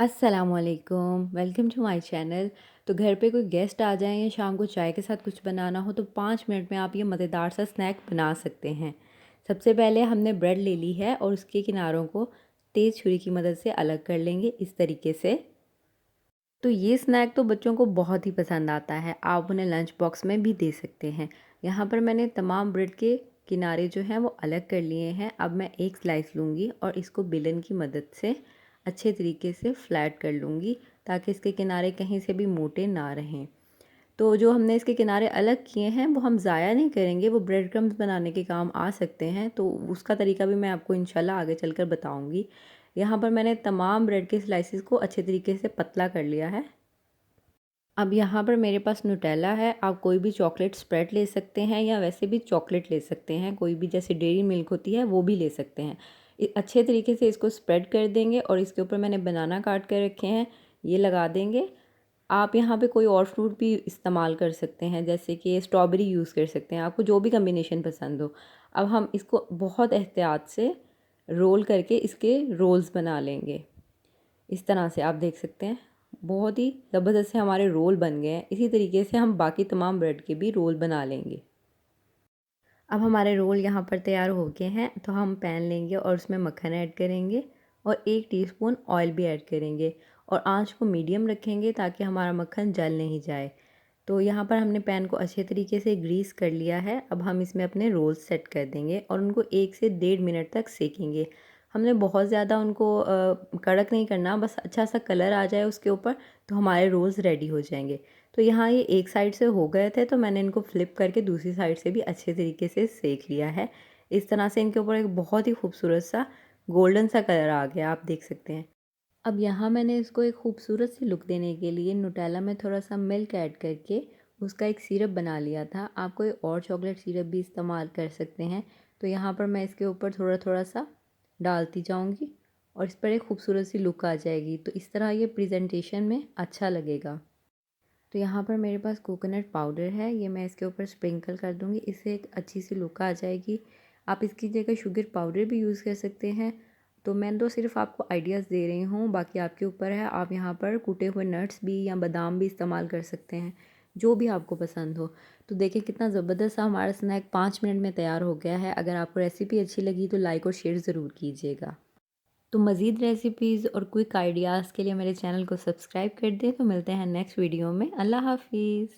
अस्सलामुअलैकुम, welcome to my channel. तो घर पे कोई गेस्ट आ जाएँ या शाम को चाय के साथ कुछ बनाना हो तो 5 मिनट में आप ये मज़ेदार सा स्नैक बना सकते हैं। सबसे पहले हमने ब्रेड ले ली है और उसके किनारों को तेज़ छुरी की मदद से अलग कर लेंगे इस तरीके से। तो ये स्नैक तो बच्चों को बहुत ही पसंद आता है, आप उन्हें लंच बॉक्स में भी दे सकते हैं। यहाँ पर मैंने तमाम ब्रेड के किनारे जो हैं वो अलग कर लिए हैं। अब मैं एक स्लाइस लूँगी और इसको बेलन की मदद से अच्छे तरीके से फ्लैट कर लूँगी ताकि इसके किनारे कहीं से भी मोटे ना रहें। तो जो हमने इसके किनारे अलग किए हैं वो हम ज़ाया नहीं करेंगे, वो ब्रेड क्रम्स बनाने के काम आ सकते हैं, तो उसका तरीका भी मैं आपको इंशाल्लाह आगे चलकर बताऊँगी। यहाँ पर मैंने तमाम ब्रेड के स्लाइसेस को अच्छे तरीके से पतला कर लिया है। अब यहाँ पर मेरे पास नुटेला है, आप कोई भी चॉकलेट स्प्रेड ले सकते हैं या वैसे भी चॉकलेट ले सकते हैं, कोई भी जैसे डेयरी मिल्क होती है वो भी ले सकते हैं। अच्छे तरीके से इसको स्प्रेड कर देंगे और इसके ऊपर मैंने बनाना काट कर रखे हैं, ये लगा देंगे। आप यहाँ पे कोई और फ्रूट भी इस्तेमाल कर सकते हैं, जैसे कि स्ट्रॉबेरी यूज़ कर सकते हैं, आपको जो भी कम्बिनेशन पसंद हो। अब हम इसको बहुत एहतियात से रोल करके इसके रोल्स बना लेंगे। इस तरह से आप देख सकते हैं बहुत ही ज़बरदस्त से हमारे रोल बन गए हैं। इसी तरीके से हम बाकी तमाम ब्रेड के भी रोल बना लेंगे। अब हमारे रोल यहाँ पर तैयार हो गए हैं, तो हम पैन लेंगे और उसमें मक्खन ऐड करेंगे और 1 टीस्पून ऑयल भी ऐड करेंगे और आंच को मीडियम रखेंगे ताकि हमारा मक्खन जल नहीं जाए। तो यहाँ पर हमने पैन को अच्छे तरीके से ग्रीस कर लिया है। अब हम इसमें अपने रोल्स सेट कर देंगे और उनको 1 से 1.5 मिनट तक सेकेंगे। हमने बहुत ज़्यादा उनको कड़क नहीं करना, बस अच्छा सा कलर आ जाए उसके ऊपर तो हमारे रोल्स रेडी हो जाएंगे। तो यहाँ ये एक साइड से हो गए थे तो मैंने इनको फ्लिप करके दूसरी साइड से भी अच्छे तरीके से सेक लिया है। इस तरह से इनके ऊपर एक बहुत ही खूबसूरत सा गोल्डन सा कलर आ गया, आप देख सकते हैं। अब यहाँ मैंने इसको एक खूबसूरत सी लुक देने के लिए नुटेला में थोड़ा सा मिल्क ऐड करके उसका एक सिरप बना लिया था। आप कोई और चॉकलेट सिरप भी इस्तेमाल कर सकते हैं। तो यहाँ पर मैं इसके ऊपर थोड़ा थोड़ा सा डालती जाऊँगी और इस पर एक खूबसूरत सी लुक आ जाएगी। तो इस तरह ये प्रेजेंटेशन में अच्छा लगेगा। तो यहाँ पर मेरे पास कोकोनट पाउडर है, ये मैं इसके ऊपर स्प्रिंकल कर दूँगी, इससे एक अच्छी सी लुक आ जाएगी। आप इसकी जगह शुगर पाउडर भी यूज़ कर सकते हैं। तो मैं तो सिर्फ आपको आइडियाज़ दे रही हूँ, बाकी आपके ऊपर है। आप यहाँ पर कूटे हुए नट्स भी या बादाम भी इस्तेमाल कर सकते हैं, जो भी आपको पसंद हो। तो देखिए कितना ज़बरदस्त सा हमारा स्नैक 5 मिनट में तैयार हो गया है। अगर आपको रेसिपी अच्छी लगी तो लाइक और शेयर ज़रूर कीजिएगा। तो मज़ीद रेसिपीज़ और क्विक आइडियाज़ के लिए मेरे चैनल को सब्सक्राइब कर दें। तो मिलते हैं नेक्स्ट वीडियो में। अल्लाह हाफ़िज़।